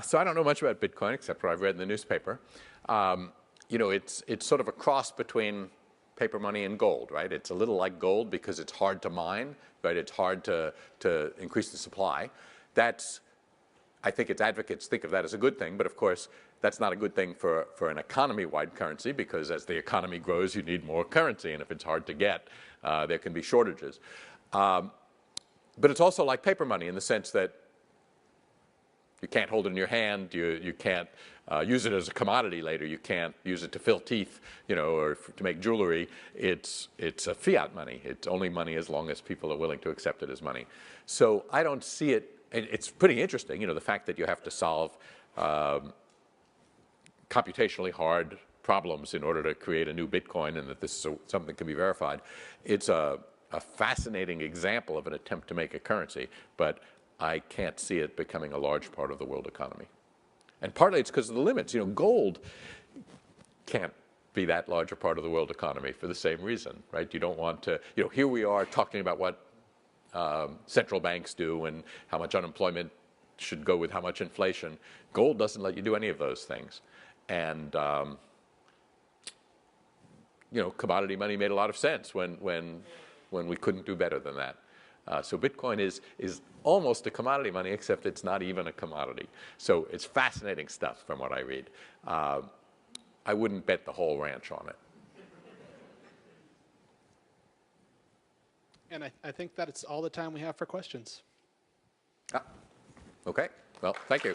So I don't know much about Bitcoin except what I've read in the newspaper. It's sort of a cross between paper money and gold, right? It's a little like gold because it's hard to mine, right? It's hard to increase the supply. I think its advocates think of that as a good thing, but of course that's not a good thing for an economy-wide currency because as the economy grows, you need more currency, and if it's hard to get, there can be shortages. But it's also like paper money in the sense that you can't hold it in your hand, you can't use it as a commodity later, you can't use it to fill teeth, or to make jewelry. It's a fiat money. It's only money as long as people are willing to accept it as money. So I don't see it. It's pretty interesting, the fact that you have to solve computationally hard problems in order to create a new Bitcoin and that this is something that can be verified. It's a fascinating example of an attempt to make a currency, but I can't see it becoming a large part of the world economy. And partly it's because of the limits. Gold can't be that large a part of the world economy for the same reason, right? You don't want to, here we are talking about what central banks do and how much unemployment should go with how much inflation. Gold doesn't let you do any of those things. And, commodity money made a lot of sense when we couldn't do better than that. So Bitcoin is almost a commodity money, except it's not even a commodity. So it's fascinating stuff from what I read. I wouldn't bet the whole ranch on it. And I think that it's all the time we have for questions. Okay. Well, thank you.